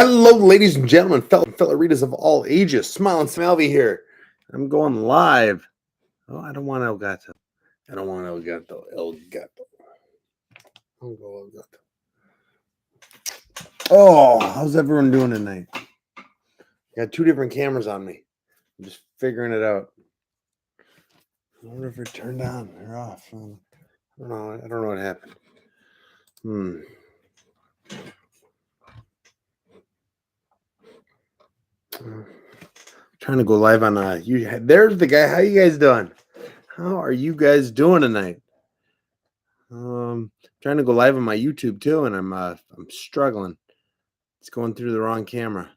Hello, ladies and gentlemen, fellow readers of all ages. Smiling Smalvy here. I'm going live. Oh, I don't want El Gato. I don't want El Gato. El Gato. I'll go El Gato. Oh, how's everyone doing tonight? Got two different cameras on me. I'm just figuring it out. I wonder if they're turned on or off. I don't know. I don't know what happened. Trying to go live on you. There's the guy. How you guys doing? How are you guys doing tonight? Trying to go live on my YouTube too, and I'm struggling. It's going through the wrong camera.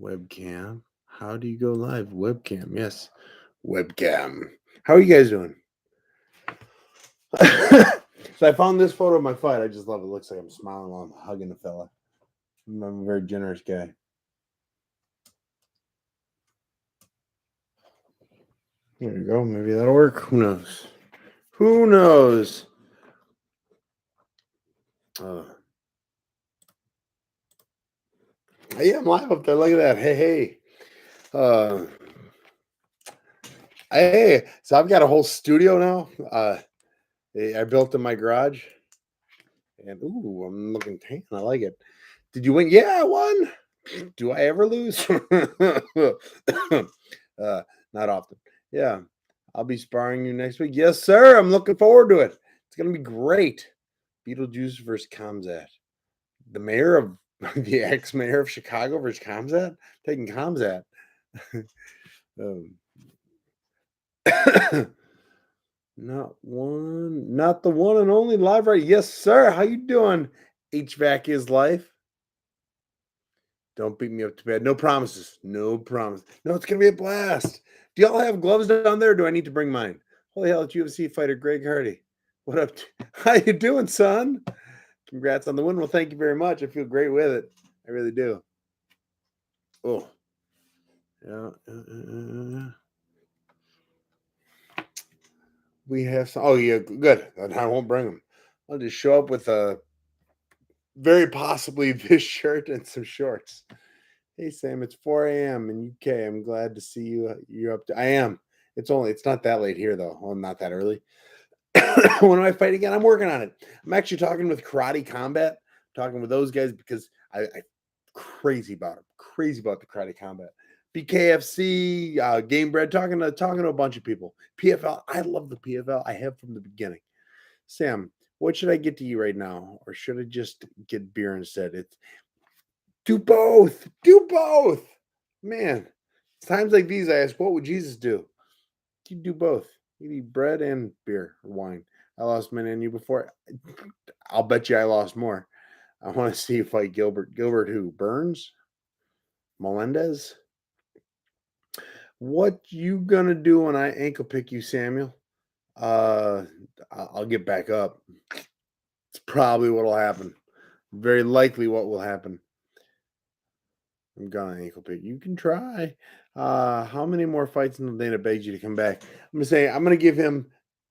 Webcam. How do you go live? Webcam. Yes, webcam. How are you guys doing? So I found this photo of my fight. I just love it. It looks like I'm smiling while I'm hugging a fella. I'm a very generous guy. There you go. Maybe that'll work. Who knows? Who knows? Yeah, I'm live up there. Look at that. Hey. Hey. So I've got a whole studio now. I built in my garage. And ooh, I'm looking tan. I like it. Did you win? Yeah, I won. Do I ever lose? Not often. Yeah. I'll be sparring you next week. Yes, sir. I'm looking forward to it. It's gonna be great. Beetlejuice versus Kamzat. The mayor of the ex-mayor of Chicago versus Kamzat? Taking Kamzat. Not the one and only live right. Yes, sir. How you doing? HVAC is life. Don't beat me up too bad. No promises. No promise. No, it's gonna be a blast. Do y'all have gloves down there? Or do I need to bring mine? Holy hell, it's UFC fighter Greg Hardy. What up? How you doing, son? Congrats on the win. Well, thank you very much. I feel great with it. I really do. Oh. Yeah. We have some. Oh, yeah, good. I won't bring them. I'll just show up with a very possibly this shirt and some shorts. Hey, Sam, it's 4 a.m. in UK. I'm glad to see you. You're up to. I am. It's not that late here, though. Well, not that early. When do I fight again? I'm working on it. I'm actually talking with Karate Combat, talking with those guys because I crazy about them. Crazy about the Karate Combat. BKFC, GameBred, talking to a bunch of people. PFL, I love the PFL. I have from the beginning. Sam, what should I get to you right now? Or should I just get beer instead? It's do both. Do both. Man, times like these, I ask, what would Jesus do? You do both. You eat bread and beer or wine. I lost money on you before. I'll bet you I lost more. I want to see you fight Gilbert. Gilbert who? Burns? Melendez? What you gonna do when I ankle pick you, Samuel? I'll get back up. It's probably what'll happen. Very likely what will happen. I'm gonna ankle pick. You can try. How many more fights until Dana begs you to come back? I'm gonna give him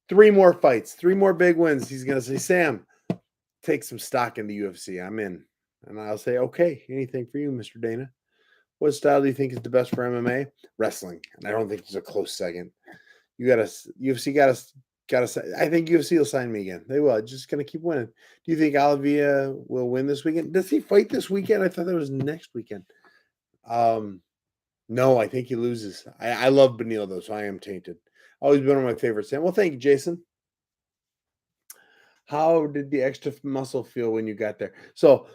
3 more fights, 3 more big wins. He's gonna say, Sam, take some stock in the UFC. I'm in. And I'll say, okay, anything for you, Mr. Dana. What style do you think is the best for MMA? Wrestling. And I don't think there's a close second. UFC gotta I think UFC will sign me again. They will. Just gonna keep winning. Do you think Alavia will win this weekend? Does he fight this weekend? I thought that was next weekend. No, I think he loses. I love Benil though, so I am tainted. Always been one of my favorites. Well, thank you, Jason. How did the extra muscle feel when you got there? So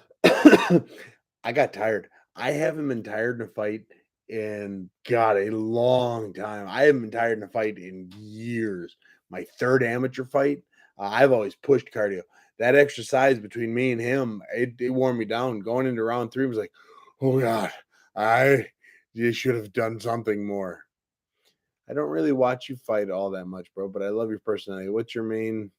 I got tired. I haven't been tired in a fight in a long time. I haven't been tired in a fight in years. My 3rd amateur fight, I've always pushed cardio. That exercise between me and him, it wore me down. Going into round 3 was like, oh God, you should have done something more. I don't really watch you fight all that much, bro, but I love your personality. What's your main?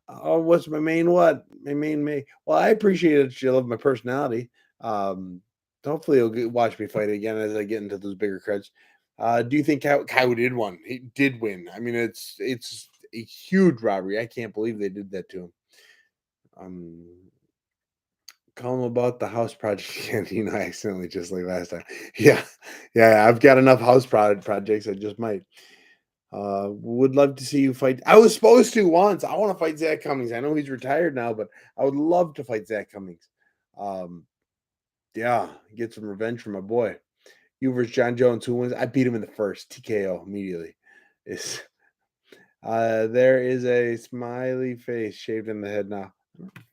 Oh, what's my main what? My main me. Well, I appreciate it. You love my personality. Hopefully you'll watch me fight again as I get into those bigger crowds. Do you think Kyle did win? He did win. I mean, it's a huge robbery. I can't believe they did that to him. Call him about the house project again. I accidentally just like last time. Yeah, yeah. I've got enough house projects. I just might. Would love to see you fight. I was supposed to once. I want to fight Zach Cummings. I know he's retired now, but I would love to fight Zach Cummings. Um, yeah, get some revenge for my boy. You versus John Jones. Who wins? I beat him in the first TKO immediately. Is there is a smiley face shaved in the head now.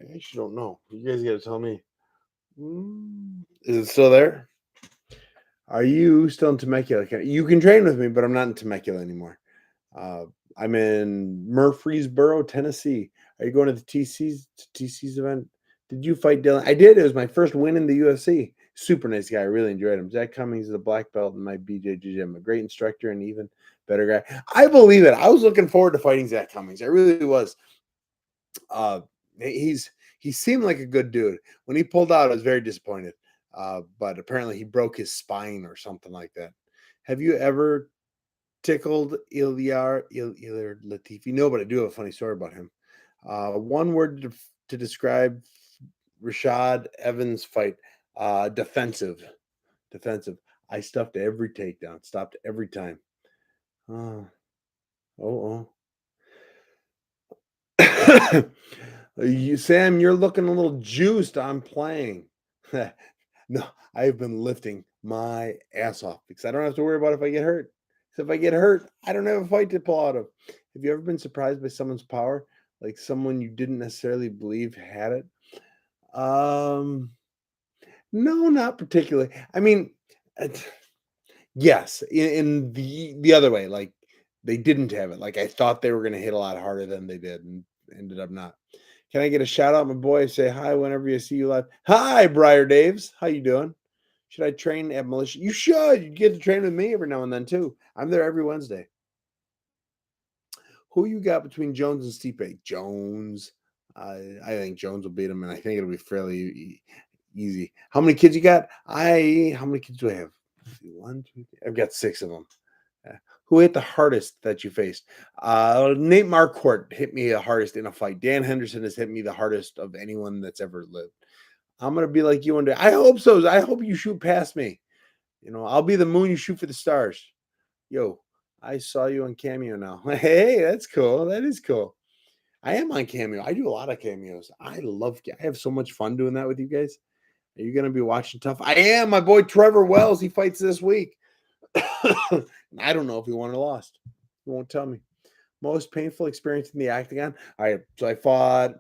I actually don't know. You guys got to tell me. Is it still there? Are you still in Temecula? You can train with me, but I'm not in Temecula anymore. Uh, I'm in Murfreesboro, Tennessee. Are you going to the TC's event? Did you fight Dylan? I did. It was my first win in the UFC. Super nice guy. I really enjoyed him. Zach Cummings is a black belt in my BJJ gym. A great instructor and even better guy. I believe it. I was looking forward to fighting Zach Cummings. I really was. Uh, he seemed like a good dude. When he pulled out, I was very disappointed. But apparently he broke his spine or something like that. Have you ever tickled Ilyar Latifi? No, but I do have a funny story about him. One word to describe Rashad Evans' fight: defensive. Defensive. I stuffed every takedown, stopped every time. Oh, oh. Sam, you're looking a little juiced. I'm playing. No, I've been lifting my ass off because I don't have to worry about if I get hurt. So if I get hurt, I don't have a fight to pull out of. Have you ever been surprised by someone's power, like someone you didn't necessarily believe had it? Um, no, not particularly. I mean, yes, in the other way, like they didn't have it. Like I thought they were going to hit a lot harder than they did, and ended up not. Can I get a shout out, my boy? Say hi whenever you see you live. Hi, Briar Daves. How you doing? Should I train at militia? You should. You get to train with me every now and then too. I'm there every Wednesday. Who you got between Jones and Stipe? Jones. I think Jones will beat him, and I think it'll be fairly easy. How many kids you got? How many kids do I have? One, two, three. I've got 6 of them. Who hit the hardest that you faced? Nate Marquardt hit me the hardest in a fight. Dan Henderson has hit me the hardest of anyone that's ever lived. I'm gonna be like you one day. I hope so. I hope you shoot past me. I'll be the moon. You shoot for the stars. Yo, I saw you on Cameo now. Hey, that's cool. That is cool. I am on Cameo. I do a lot of cameos. I have so much fun doing that with you guys. Are you gonna be watching Tough? I am. My boy Trevor Wells. He fights this week. I don't know if he won or lost. He won't tell me. Most painful experience in the octagon. All right, so I fought.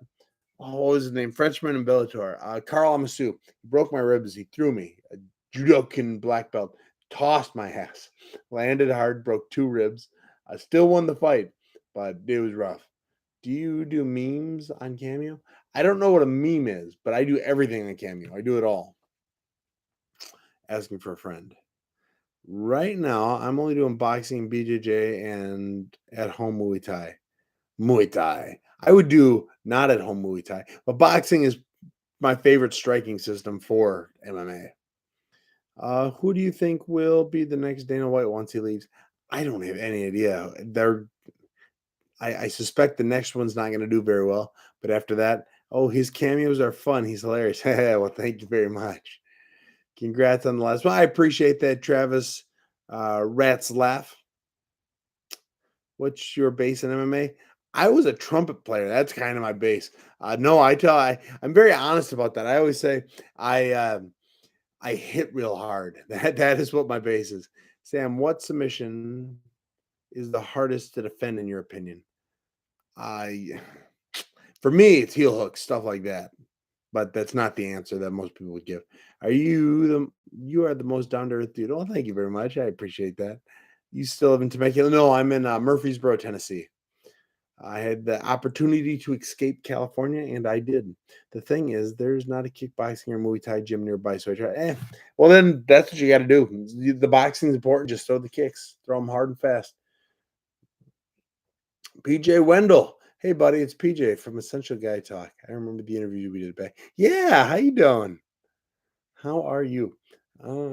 What was his name? Frenchman in Bellator. Carl Amasu. He broke my ribs. He threw me. A judokan black belt. Tossed my ass. Landed hard. Broke 2 ribs. I still won the fight, but it was rough. Do you do memes on Cameo? I don't know what a meme is, but I do everything on Cameo. I do it all. Asking for a friend. Right now, I'm only doing boxing, BJJ, and at home Muay Thai. Muay Thai. I would do not at home Muay Thai, but boxing is my favorite striking system for MMA. Who do you think will be the next Dana White once he leaves? I don't have any idea. I suspect the next one's not going to do very well, but after that, oh, his cameos are fun. He's hilarious. Well, thank you very much. Congrats on the last one. I appreciate that, Travis. Rats laugh. What's your base in MMA? I was a trumpet player. That's kind of my base. No, I'm very honest about that. I always say I hit real hard. That is what my base is. Sam, what submission is the hardest to defend in your opinion? I For me, it's heel hooks, stuff like that. But that's not the answer that most people would give. You are the most down to earth dude? Oh, thank you very much. I appreciate that. You still live in Temecula? No, I'm in Murfreesboro, Tennessee. I had the opportunity to escape California, and I did. The thing is, there's not a kickboxing or Muay Thai gym nearby, so I tried. Well, then that's what you got to do. The boxing is important. Just throw the kicks, throw them hard and fast. PJ Wendell, hey buddy, it's PJ from Essential Guy Talk. I remember the interview we did back. Yeah, how you doing? How are you?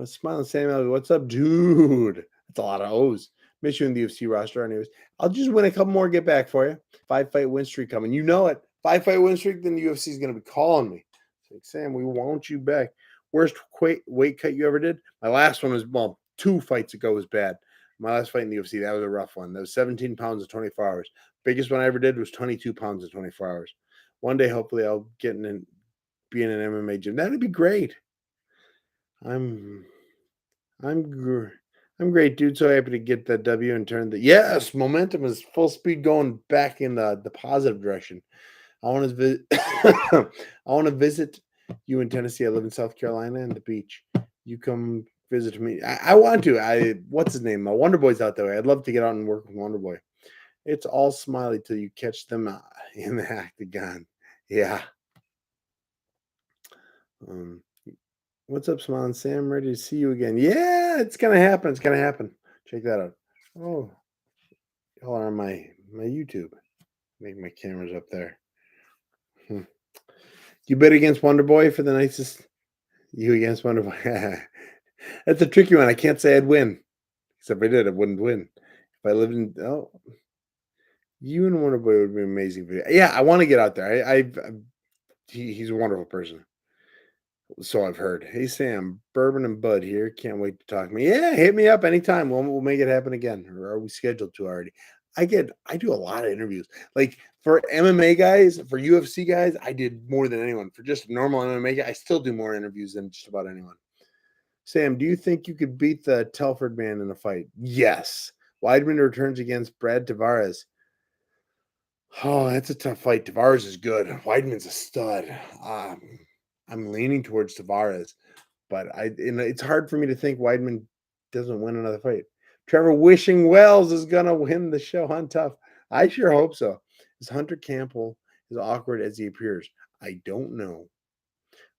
Smiling Samuel, what's up, dude? That's a lot of O's. Miss you in the UFC roster, anyways. I'll just win a couple more, get back for you. 5-fight win streak coming. You know it. 5-fight win streak, then the UFC is going to be calling me. It's like, Sam, we want you back. Worst weight cut you ever did? My last one was, well, 2 fights ago was bad. My last fight in the UFC, that was a rough one. That was 17 pounds in 24 hours. Biggest one I ever did was 22 pounds in 24 hours. One day, hopefully, I'll get in and be in an MMA gym. That'd be great. I'm I'm great, dude. So happy to get that W and turn the yes momentum is full speed going back in the positive direction. I want to visit. I want to visit you in Tennessee. I live in South Carolina and the beach. You come visit me. I want to. What's his name? My Wonder Boy's out there. I'd love to get out and work with Wonder Boy. It's all smiley till you catch them in the octagon. Yeah. Um, what's up, Smiling Sam? Ready to see you again. Yeah, it's gonna happen. It's gonna happen. Check that out. Oh, y'all are on my YouTube. Make my cameras up there. You bet against Wonder Boy for the nicest. You against Wonder Boy. That's a tricky one. I can't say I'd win. Except if I did, I wouldn't win. If I lived in you and Wonder Boy would be amazing video. Yeah, I want to get out there. He's a wonderful person. So I've heard. Hey Sam, Bourbon and Bud here. Can't wait to talk to me. Yeah, hit me up anytime. We'll make it happen again. Or are we scheduled to already? I do a lot of interviews. Like for MMA guys, for UFC guys, I did more than anyone. For just normal MMA guys, I still do more interviews than just about anyone. Sam, do you think you could beat the Telford man in a fight? Yes. Weidman returns against Brad Tavares. Oh, that's a tough fight. Tavares is good. Weidman's a stud. I'm leaning towards Tavares, but it's hard for me to think Weidman doesn't win another fight. Trevor wishing Wells is gonna win the show on Tough. I sure hope so. Is Hunter Campbell as awkward as he appears? I don't know.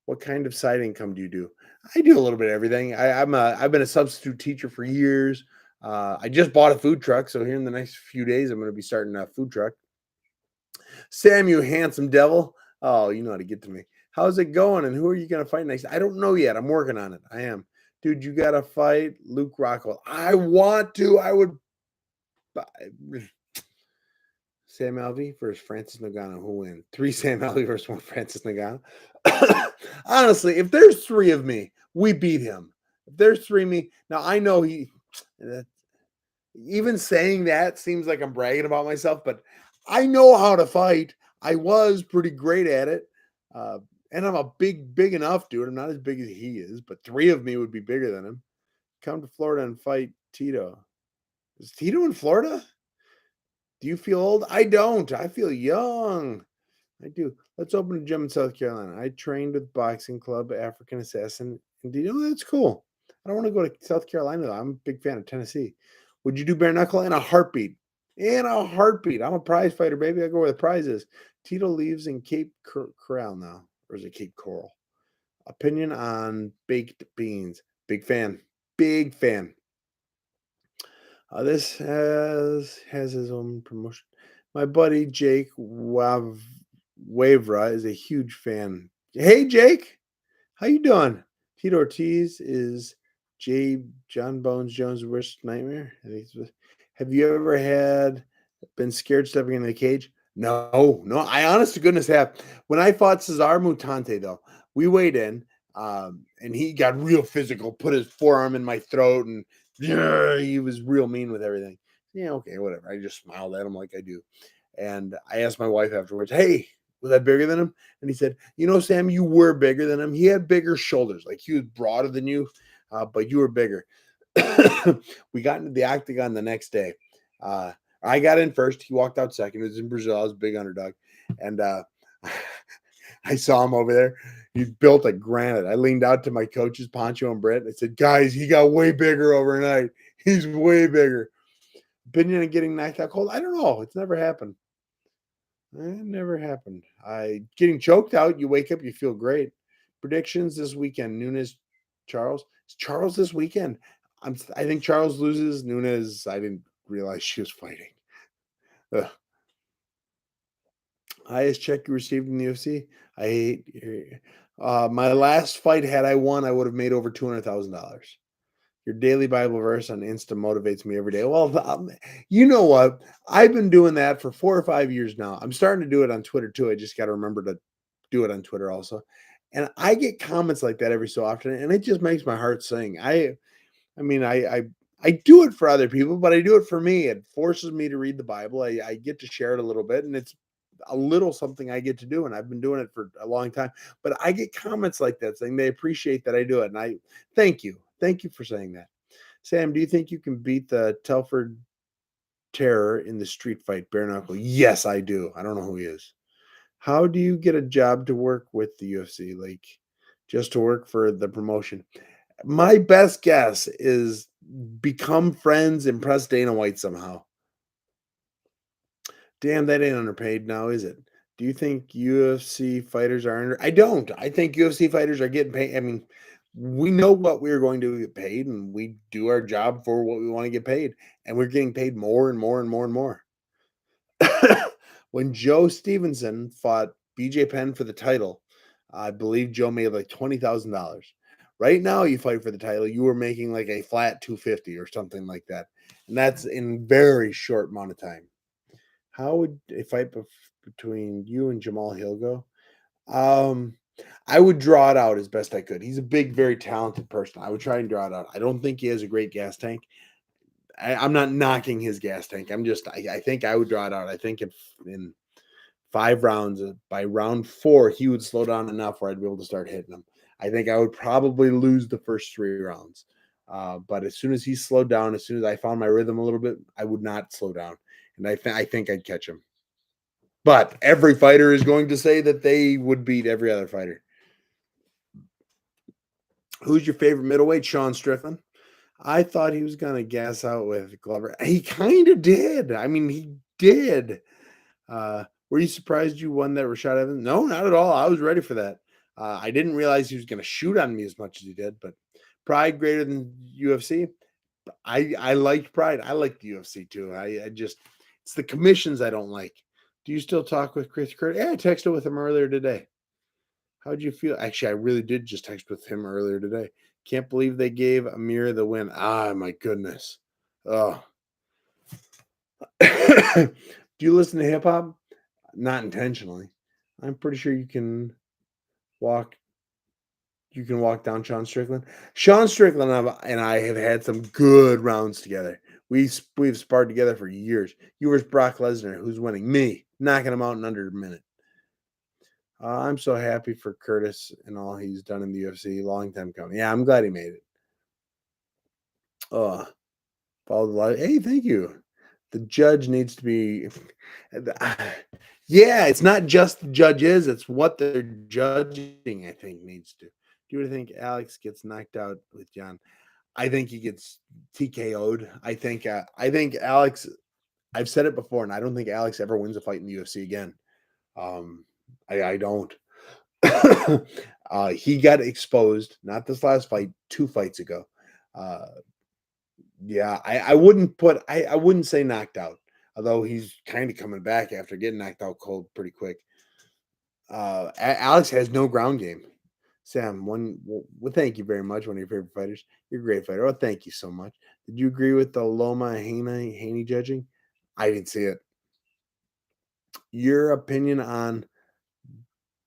What kind of side income do you do? I do a little bit of everything. I've been a substitute teacher for years. I just bought a food truck, so here in the next few days, I'm going to be starting a food truck. Sam, you handsome devil. Oh, you know how to get to me. How's it going? And who are you going to fight next? I don't know yet. I'm working on it. I am. Dude, you got to fight Luke Rockwell. I want to. I would. Sam Alvey versus Francis Ngannou. Who win? 3 Sam Alvey versus 1 Francis Ngannou. Honestly, if there's 3 of me, we beat him. If there's 3 of me, now I know even saying that seems like I'm bragging about myself, but I know how to fight. I was pretty great at it. And I'm a big enough dude. I'm not as big as he is, but 3 of me would be bigger than him. Come to Florida and fight Tito. Is Tito in Florida? Do you feel old? I don't. I feel young. I do. Let's open a gym in South Carolina. I trained with Boxing Club, African Assassin. And do you know that's cool? I don't want to go to South Carolina, though. I'm a big fan of Tennessee. Would you do bare knuckle? In a heartbeat. In a heartbeat. I'm a prize fighter, baby. I go where the prize is. Tito lives in Cape Coral now. Or is it Cape Coral? Opinion on baked beans. Big fan. Big fan. This has his own promotion. My buddy Jake Wavra is a huge fan. Hey Jake, how you doing? Tito Ortiz is John Bones Jones' worst nightmare. Have you ever been scared stepping into the cage? No. I honest to goodness have. When I fought Cesar Mutante, though, we weighed in, and he got real physical, put his forearm in my throat, and yeah, he was real mean with everything. Yeah, okay, whatever. I just smiled at him like I do. And I asked my wife afterwards, hey, was I bigger than him? And he said, Sam, you were bigger than him. He had bigger shoulders. Like he was broader than you, but you were bigger. We got into the octagon the next day. I got in first. He walked out second. It was in Brazil. I was a big underdog. And I saw him over there. He built like granite. I leaned out to my coaches, Pancho and Brett. I said, guys, he got way bigger overnight. He's way bigger. Opinion on getting knocked out cold? I don't know. It's never happened. It never happened. Getting choked out, you wake up, you feel great. Predictions this weekend. Nunes, Charles. Is Charles this weekend? I think Charles loses. Nunes, I didn't realize she was fighting. Ugh. Highest check you received in the UFC? I hate my last fight. Had I won, I would have made over $200,000. Your daily Bible verse on Insta motivates me every day. Well, you know what? I've been doing that for 4 or 5 years now. I'm starting to do it on Twitter too. I just got to remember to do it on Twitter also. And I get comments like that every so often, and it just makes my heart sing. I mean, I do it for other people, but I do it for me. It forces me to read the Bible. I get to share it a little bit, and it's a little something I get to do, and I've been doing it for a long time. But I get comments like that saying they appreciate that I do it, and I thank you, thank you for saying that. Sam, do you think you can beat the Telford Terror in the street fight, bare knuckle? Yes, I do. I don't know who he is. How do you get a job to work with the UFC? Like just to work for the promotion? My best guess is become friends, impress Dana White somehow. Damn, that ain't underpaid now, is it? Do you think UFC fighters are under? I don't. I think UFC fighters are getting paid. I mean, we know what we're going to get paid, and we do our job for what we want to get paid, and we're getting paid more and more and more and more. When Joe Stevenson fought BJ Penn for the title, I believe Joe made like $20,000. Right now, you fight for the title, you were making like a flat 250 or something like that, and that's in very short amount of time. How would a fight between you and Jamal Hill go? Um, I would draw it out as best I could. He's a big, very talented person. I would try and draw it out. I don't think he has a great gas tank. I'm not knocking his gas tank. I think I would draw it out. I think if in 5 rounds, by round 4, he would slow down enough where I'd be able to start hitting him. I think I would probably lose the first 3 rounds. But as soon as he slowed down, as soon as I found my rhythm a little bit, I would not slow down. And I think I'd catch him. But every fighter is going to say that they would beat every other fighter. Who's your favorite middleweight? Sean Strickland. I thought he was going to gas out with Glover. He kind of did. I mean, he did. Were you surprised you won that Rashad Evans? No, not at all. I was ready for that. I didn't realize he was going to shoot on me as much as he did, but Pride greater than UFC. I liked Pride. I like the UFC too. I just it's the commissions I don't like. Do you still talk with Chris Curtis? Yeah, I texted with him earlier today. How'd you feel? Actually, I really did just text with him earlier today. Can't believe they gave Amir the win. Ah, my goodness. Oh. Do you listen to hip hop? Not intentionally. I'm pretty sure walk you can walk down Sean Strickland. Sean Strickland and I have had some good rounds together. We've sparred together for years. You versus Brock Lesnar, who's winning? Me, knocking him out in under a minute. I'm so happy for Curtis and all he's done in the UFC. Long time coming. Yeah, I'm glad he made it. Oh, follow the light. Hey, thank you. The judge needs to be. Yeah, it's not just the judges; it's what they're judging. I think needs to. Do you think Alex gets knocked out with John? I think he gets TKO'd. I think. I think Alex. I've said it before, and I don't think Alex ever wins a fight in the UFC again. Um, I don't. He got exposed, not this last fight, 2 fights ago. Uh, yeah, I wouldn't say knocked out, although he's kind of coming back after getting knocked out cold pretty quick. Alex has no ground game. Sam, well, thank you very much. One of your favorite fighters. You're a great fighter. Oh, thank you so much. Did you agree with the Loma Haney judging? I didn't see it. Your opinion on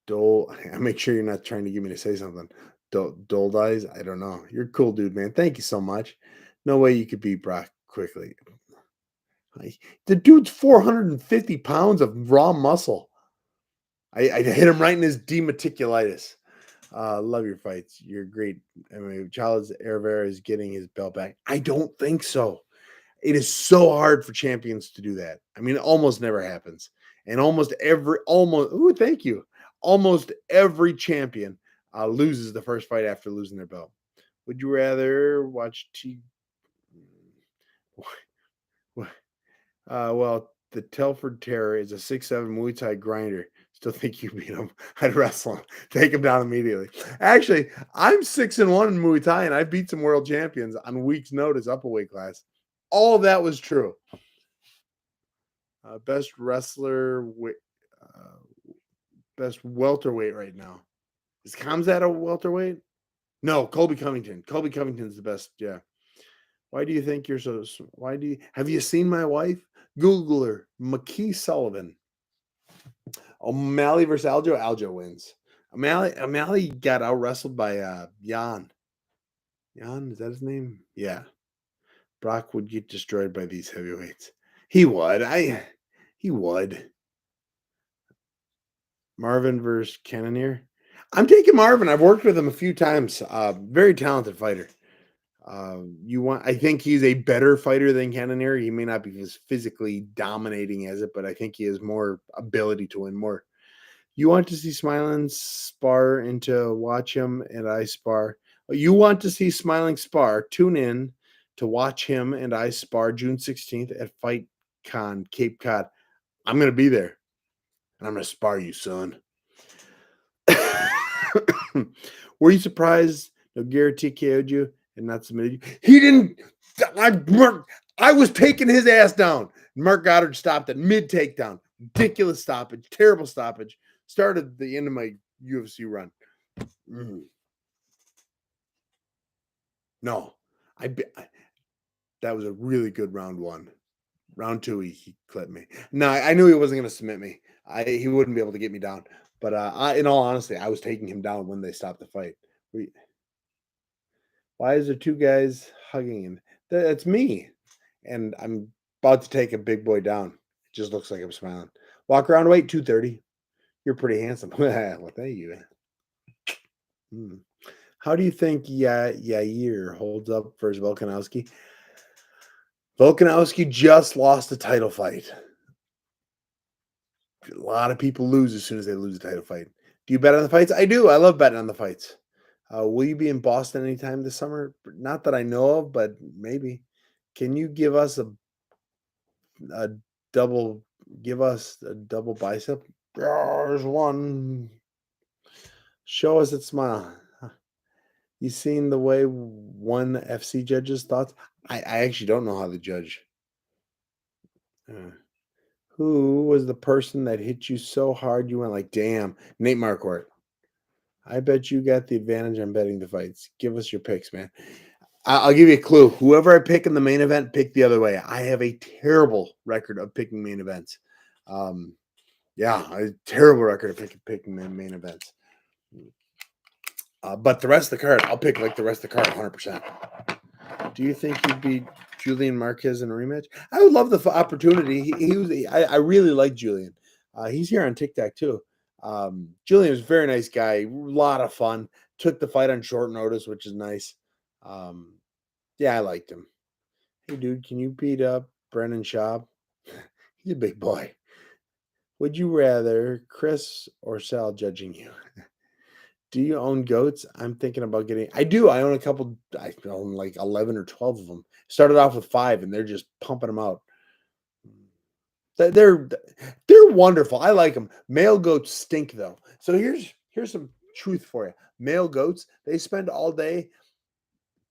Dole? I make sure you're not trying to get me to say something. Dole dies. I don't know. You're a cool dude, man. Thank you so much. No way you could beat Brock quickly. The dude's 450 pounds of raw muscle. I hit him right in his demeticulitis. Love your fights. You're great. I mean, Charles Rivera is getting his belt back. I don't think so. It is so hard for champions to do that. I mean, it almost never happens. And thank you. Almost every champion loses the first fight after losing their belt. Would you rather watch well, the Telford Terror is a 6'7" Muay Thai grinder. Still think you beat him. I'd wrestle him. Take him down immediately. Actually, I'm 6-1 in Muay Thai, and I beat some world champions on week's notice up a weight class. All of that was true. Best wrestler, best welterweight right now. Is Kamzat a welterweight? No, Colby Covington. Colby Covington's the best. Yeah. Why do you think you're so? Have you seen my wife? Google her, McKee Sullivan. O'Malley versus Aljo. Aljo wins. O'Malley got out wrestled by Jan. Jan, is that his name? Yeah. Brock would get destroyed by these heavyweights. He would. He would. Marvin versus Cannonier. I'm taking Marvin. I've worked with him a few times. Very talented fighter. I think he's a better fighter than Cannonier. He may not be as physically dominating as it, but I think he has more ability to win more. You want to see Smiling spar into watch him and I spar. You want to see Smiling spar? Tune in to watch him and I spar June 16th at FightCon Cape Cod. I'm going to be there and I'm going to spar you, son. Were you surprised Nogueira TKO'd you and not submitted you? He didn't. I was taking his ass down. Mark Goddard stopped at mid takedown. Ridiculous stoppage. Terrible stoppage. Started the end of my UFC run. No, that was a really good round one. Round two, he clipped me. No, I knew he wasn't going to submit me. He wouldn't be able to get me down. But in all honesty, I was taking him down when they stopped the fight. Why is there two guys hugging him? That's me. And I'm about to take a big boy down. It just looks like I'm smiling. Walk around weight 230. You're pretty handsome. Well, thank you. How do you think Yair holds up versus Volkanovski? Volkanovski just lost a title fight. A lot of people lose as soon as they lose a title fight. Do you bet on the fights? I do. I love betting on the fights. Will you be in Boston anytime this summer? Not that I know of, but maybe. Can you give us a double? Give us a double bicep. There's one. Show us that smile. You seen the way one FC judges thoughts? I actually don't know how to judge. Who was the person that hit you so hard you went like, damn? Nate Marquardt. I bet you got the advantage on betting the fights. Give us your picks, man. I'll give you a clue. Whoever I pick in the main event, pick the other way. I have a terrible record of picking main events. A terrible record of picking main events. But the rest of the card, I'll pick like the rest of the card 100%. Do you think you'd beat Julian Marquez in a rematch? I would love the opportunity. I really like Julian. He's here on TikTok too. Julian was a very nice guy. A lot of fun. Took the fight on short notice, which is nice. I liked him. Hey, dude, can you beat up Brendan Schaub? He's a big boy. Would you rather Chris or Sal judging you? Do you own goats? I'm thinking about getting. I do. I own a couple. I own like 11 or 12 of them. Started off with 5, and they're just pumping them out. They're wonderful. I like them. Male goats stink though. So here's some truth for you. Male goats, they spend all day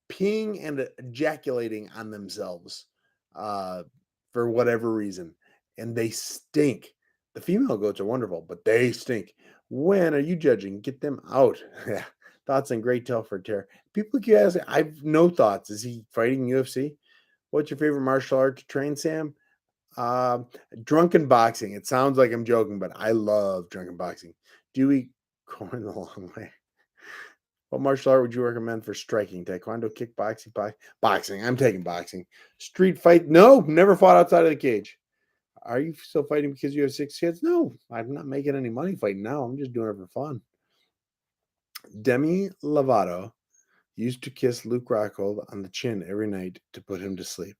peeing and ejaculating on themselves for whatever reason, and they stink. The female goats are wonderful, but they stink. When are you judging? Get them out. Thoughts on Great Telford Terror. People keep asking, I've no thoughts. Is he fighting UFC? What's your favorite martial art to train, Sam? Drunken boxing. It sounds like I'm joking, but I love drunken boxing. Do you eat corn the long way? What martial art would you recommend for striking? Taekwondo, kickboxing, boxing. I'm taking boxing. Street fight? No, never fought outside of the cage. Are you still fighting because you have 6 kids? No, I'm not making any money fighting now. I'm just doing it for fun. Demi Lovato used to kiss Luke Rockhold on the chin every night to put him to sleep.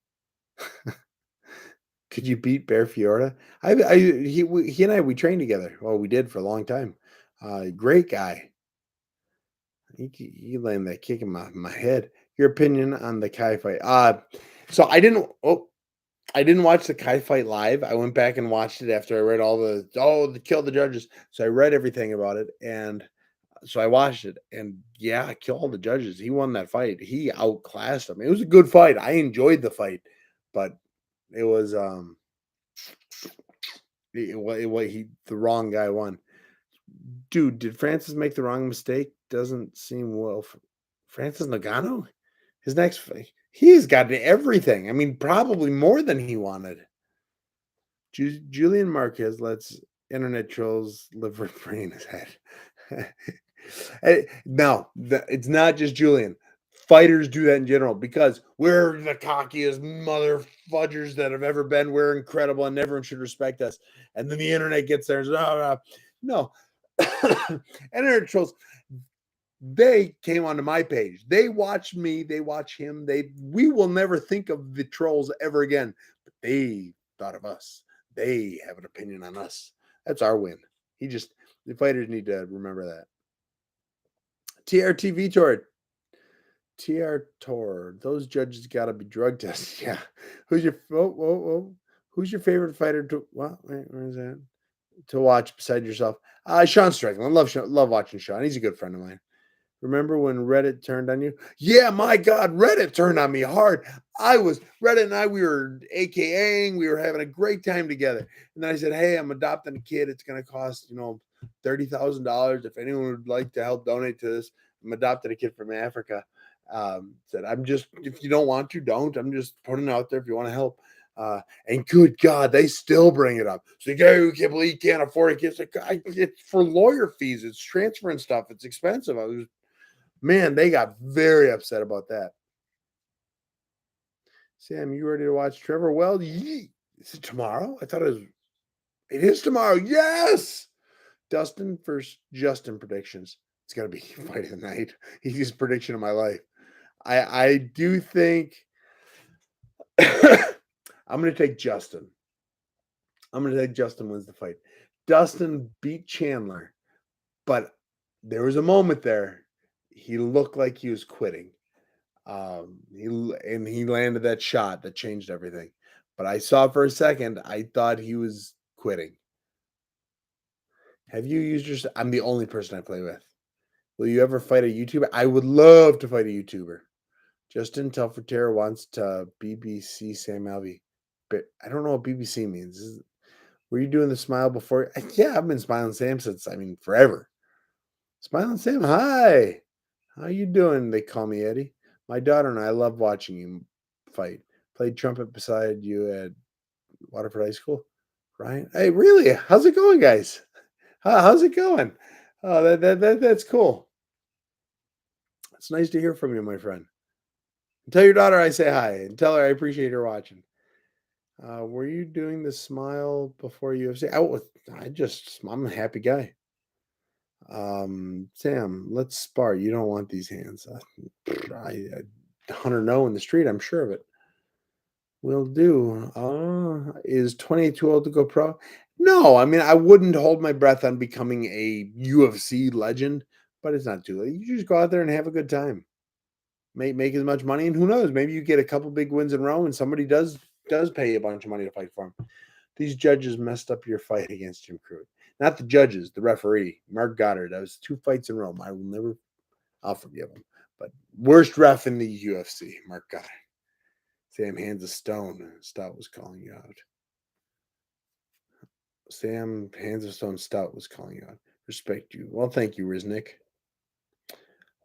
Could you beat Bear Fiorda? He and I, we trained together. Well, we did for a long time. Great guy. He landed that kick in my head. Your opinion on the Kai fight? So I didn't watch the Kai fight live. I went back and watched it after I read all the kill the judges. So I read everything about it, and so I watched it. And yeah, kill all the judges. He won that fight. He outclassed him. It was a good fight. I enjoyed the fight, but it was the wrong guy won. Dude, did Francis make the wrong mistake? Doesn't seem well. Francis Ngannou, his next fight, he's got everything. I mean, probably more than he wanted. Julian Marquez lets internet trolls live rent free in his head. No, it's not just Julian. Fighters do that in general because we're the cockiest mother fudgers that have ever been. We're incredible and everyone should respect us. And then the internet gets there and says, oh, no. Internet trolls, they came onto my page. They watch me, they watch him. We will never think of the trolls ever again. But they thought of us. They have an opinion on us. That's our win. The fighters need to remember that. TRT Vitor. TR Tor. Those judges got to be drug tested. Yeah. Who's your favorite fighter to what? Wait, where is that? To watch beside yourself? Sean Strickland. Love watching Sean. He's a good friend of mine. Remember when Reddit turned on you? Yeah, my God, Reddit turned on me hard. Reddit and I, we were AKAing, we were having a great time together. And then I said, hey, I'm adopting a kid. It's going to cost, $30,000. If anyone would like to help donate to this, I'm adopting a kid from Africa. Said, if you don't want to, don't. I'm just putting it out there if you want to help. And good God, they still bring it up. So, you can't believe you can't afford it. It's like, it's for lawyer fees. It's transferring stuff. It's expensive. Man, they got very upset about that. Sam, you ready to watch Trevor? Well, is it tomorrow? I thought it is tomorrow. Yes. Dustin versus Justin predictions. It's going to be fight of the night. He's his prediction of my life. I do think I'm going to take Justin. I'm going to take Justin wins the fight. Dustin beat Chandler, but there was a moment there. He looked like he was quitting. He landed that shot that changed everything. But I saw for a second, I thought he was quitting. Have you used your? I'm the only person I play with. Will you ever fight a YouTuber? I would love to fight a YouTuber. Justin Telferter wants to BBC Sam Alvey. But I don't know what BBC means. Were you doing the smile before? Yeah, I've been smiling Sam since, forever. Smiling Sam, hi. How you doing? They call me Eddie. My daughter and I love watching you fight. Played trumpet beside you at Waterford High School. Right? Hey, really? How's it going, guys? How's it going? Oh, that's cool. It's nice to hear from you, my friend. Tell your daughter I say hi and tell her I appreciate her watching. Were you doing the smile before UFC? I'm a happy guy. Sam, let's spar. You don't want these hands. Hunter no in the street, I'm sure of it. Will do. Is 28 too old to go pro? No, I wouldn't hold my breath on becoming a UFC legend, but it's not too late. You just go out there and have a good time. Make as much money, and who knows? Maybe you get a couple big wins in a row, and somebody does pay you a bunch of money to fight for him. These judges messed up your fight against Jim Crute. Not the judges, the referee, Mark Goddard. That was 2 fights in Rome. I'll forgive him. But worst ref in the UFC, Mark Goddard. Sam hands a stone. Stout was calling you out. Sam hands a stone. Stout was calling you out. Respect you. Well, thank you, Riznik.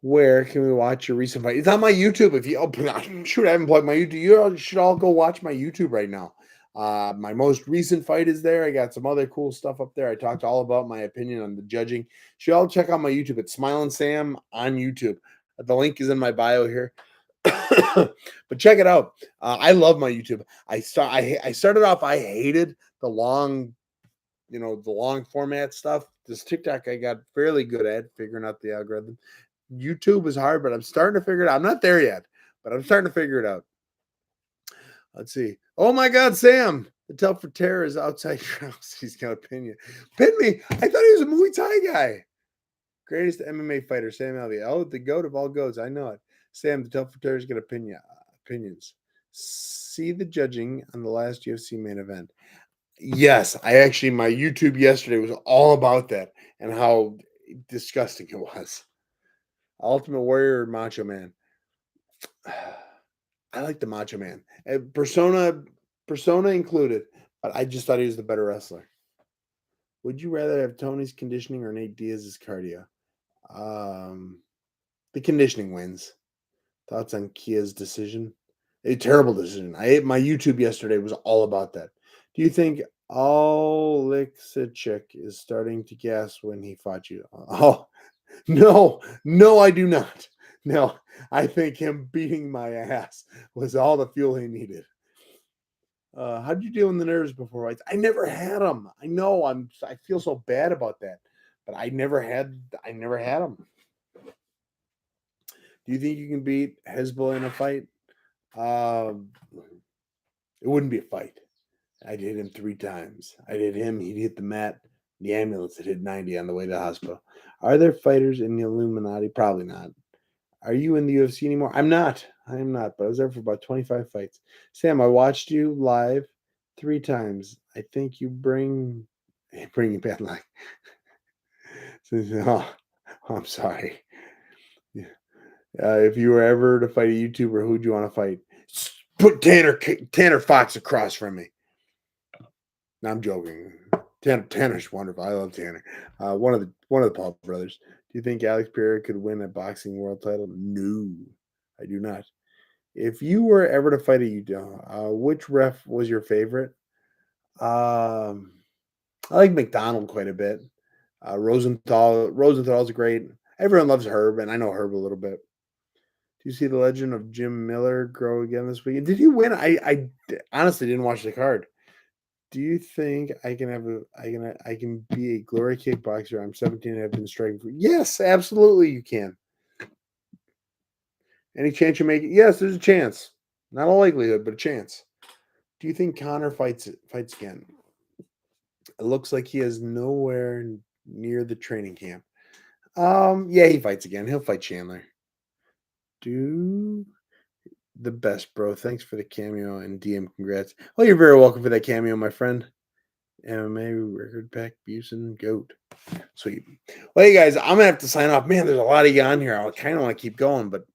Where can we watch your recent fight? It's on my YouTube. If you shoot, I haven't plugged my YouTube. You should all go watch my YouTube right now. My most recent fight is there. I got some other cool stuff up there. I talked all about my opinion on the judging. You should all check out my YouTube. It's Smiling Sam on YouTube. The link is in my bio here. But check it out. I love my YouTube. I started off. I hated the long, the long format stuff. This TikTok I got fairly good at figuring out the algorithm. YouTube was hard, but I'm starting to figure it out. I'm not there yet, but I'm starting to figure it out. Let's see. Oh my God, Sam! The Telfer Terror is outside your house. He's got a pin you. Pin me! I thought he was a Muay Thai guy. Greatest MMA fighter, Sam Alvey. Oh, the goat of all goats. I know it. Sam, the Telfer Terror is going to pin you. Opinions. See the judging on the last UFC main event. Yes, my YouTube yesterday was all about that and how disgusting it was. Ultimate Warrior or Macho Man? I like the Macho Man. Persona included, but I just thought he was the better wrestler. Would you rather have Tony's conditioning or Nate Diaz's cardio? The conditioning wins. Thoughts on Kia's decision? A terrible decision. My YouTube yesterday was all about that. Do you think Oleksichuk is starting to gas when he fought you. Oh, no, no, I do not. No, I think him beating my ass was all the fuel he needed. How'd you deal with the nerves before fights? I never had them. I know I feel so bad about that, but I never had them. Do you think you can beat Hezbollah in a fight? Um, it wouldn't be a fight. I'd hit him 3 times. I'd hit him, he'd hit the mat, the ambulance had hit 90 on the way to the hospital. Are there fighters in the Illuminati? Probably not. Are you in the UFC anymore? I'm not. I am not, but I was there for about 25 fights. Sam, I watched you live 3 times. I think you bring you bad luck. Oh, I'm sorry. Yeah. If you were ever to fight a YouTuber, who'd you want to fight? Put Tanner Fox across from me. No, I'm joking. Tanner's wonderful. I love Tanner. One of the Paul brothers. Do you think Alex Pereira could win a boxing world title? No, I do not. If you were ever to fight a which ref was your favorite? Um, I like McDonald quite a bit. Rosenthal's great. Everyone loves Herb, and I know Herb a little bit. Do you see the legend of Jim Miller grow again this weekend? Did he win? I honestly didn't watch the card. Do you think I can be a glory kickboxer? I'm 17 and have been striking for. Yes, absolutely you can. Any chance you make it? Yes, there's a chance. Not a likelihood, but a chance. Do you think Connor fights again? It looks like he is nowhere near the training camp. Yeah, he fights again. He'll fight Chandler. Do the best, bro. Thanks for the cameo and DM. Congrats. Well, you're very welcome for that cameo, my friend. MMA record pack, Busen, goat. Sweet. Well, hey guys, I'm gonna have to sign off. Man, there's a lot of you on here. I kind of want to keep going, but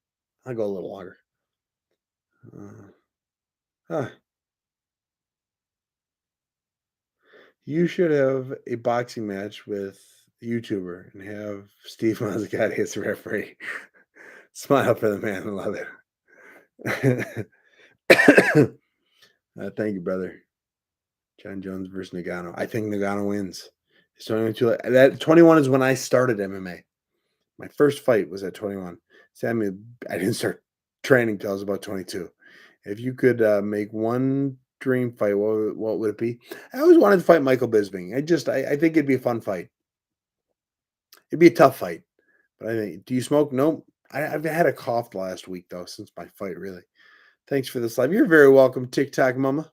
I'll go a little longer. Huh. You should have a boxing match with a YouTuber and have Steve Mazzagatti as the referee. Smile for the man. I love it. Thank you, brother. John Jones versus Nagano. I think Nagano wins. It's 21. That 21 is when I started MMA. My first fight was at 21. Sammy, I didn't start training till I was about 22. If you could make one dream fight, what would it be? I always wanted to fight Michael Bisping. I think it'd be a fun fight. It'd be a tough fight, but I think. Do you smoke? Nope. I've had a cough the last week though since my fight. Really. Thanks for this live. You're very welcome, TikTok Mama.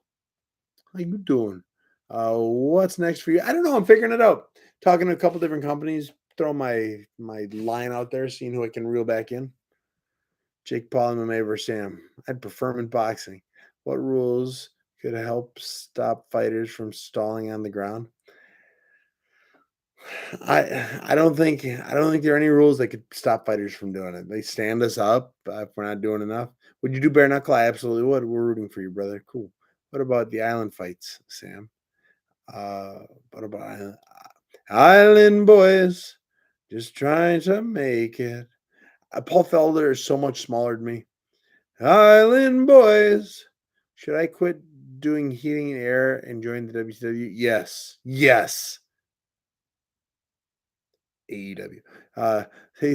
How you doing? What's next for you? I don't know. I'm figuring it out. Talking to a couple different companies. Throw my line out there, seeing who I can reel back in. Jake Paul MMA versus Sam. I'd prefer him in boxing. What rules could help stop fighters from stalling on the ground? I don't think there are any rules that could stop fighters from doing it. They stand us up if we're not doing enough. Would you do bare knuckle? I absolutely would. We're rooting for you, brother. Cool. What about the island fights, Sam? Uh, what about island boys? Just trying to make it. Paul Felder is so much smaller than me. Island boys. Should I quit doing heating and air and join the WCW? Yes. Yes. AEW. Hey,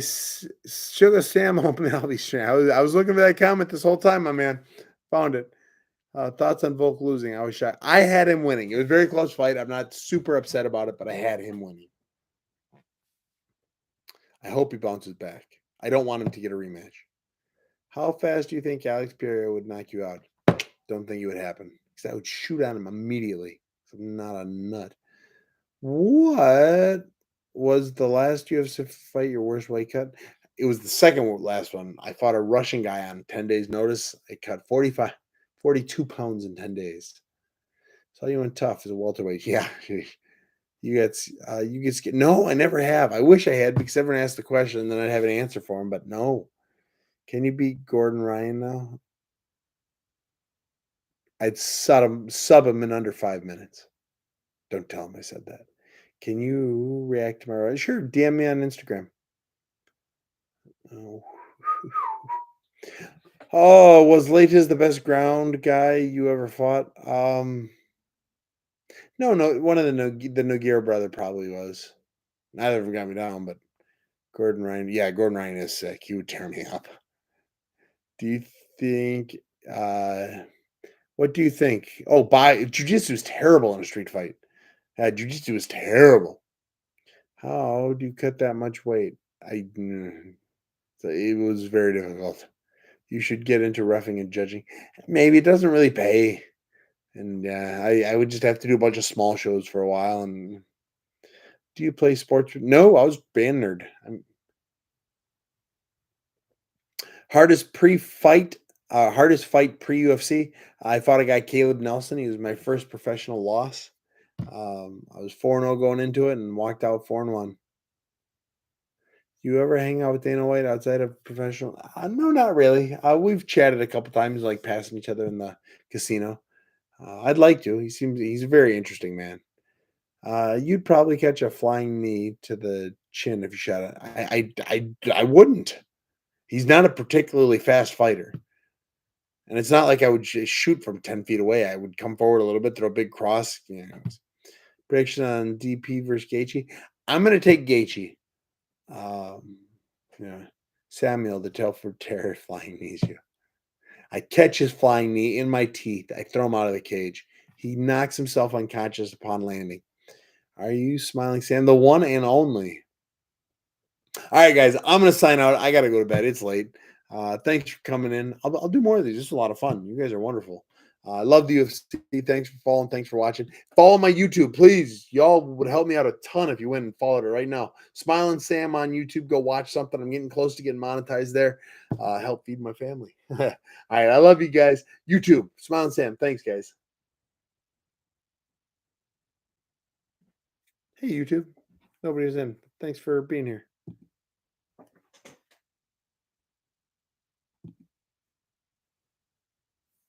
Sugar Sam, hoping I'll be straight. I was looking for that comment this whole time, my man. Found it. Thoughts on Volk losing? I was shocked. I had him winning. It was a very close fight. I'm not super upset about it, but I had him winning. I hope he bounces back. I don't want him to get a rematch. How fast do you think Alex Pereira would knock you out? Don't think it would happen because I would shoot on him immediately. I'm not a nut. What was the last UFC fight your worst weight cut? It was the second last one. I fought a Russian guy on 10 days' notice. I cut 42 pounds in 10 days. So you went tough as a welterweight. Yeah. You get scared. No, I never have. I wish I had because everyone asked the question and then I'd have an answer for him, but no. Can you beat Gordon Ryan now? I'd sub him in under 5 minutes. Don't tell him I said that. Can you react to my Sure, DM me on Instagram. Oh. Oh, was Leighton the best ground guy you ever fought? No, no, one of the Nogueira brother probably was. Neither of them got me down, but Gordon Ryan, yeah, Gordon Ryan is sick. He would tear me up. Do you think? uh What do you think? Oh, by jujitsu is terrible in a street fight. Jujitsu is terrible. How do you cut that much weight? So it was very difficult. You should get into roughing and judging. Maybe it doesn't really pay, and I would just have to do a bunch of small shows for a while. And do you play sports? No, I was band nerd. Hardest fight pre UFC. I fought a guy, Caleb Nelson. He was my first professional loss. I was 4-0 going into it and walked out 4-1. You ever hang out with Dana White outside of professional? No, not really. We've chatted a couple times, like passing each other in the casino. I'd like to. He's a very interesting man. You'd probably catch a flying knee to the chin if you shot it. I wouldn't. He's not a particularly fast fighter. And it's not like I would just shoot from 10 feet away. I would come forward a little bit, throw a big cross. Prediction on DP versus Gaethje. I'm going to take Gaethje. Um, yeah. Samuel, the Telford Terror flying knees you. I catch his flying knee in my teeth. I throw him out of the cage. He knocks himself unconscious upon landing. Are you smiling, Sam? The one and only. All right, guys, I'm going to sign out. I got to go to bed. It's late. Thanks for coming in. I'll do more of these. This is a lot of fun. You guys are wonderful. I love the UFC. Thanks for following. Thanks for watching. Follow my YouTube, please. Y'all would help me out a ton if you went and followed it right now. Smiling Sam on YouTube. Go watch something. I'm getting close to getting monetized there. Help feed my family. All right. I love you guys. YouTube, Smiling Sam. Thanks, guys. Hey, YouTube. Nobody's in. Thanks for being here.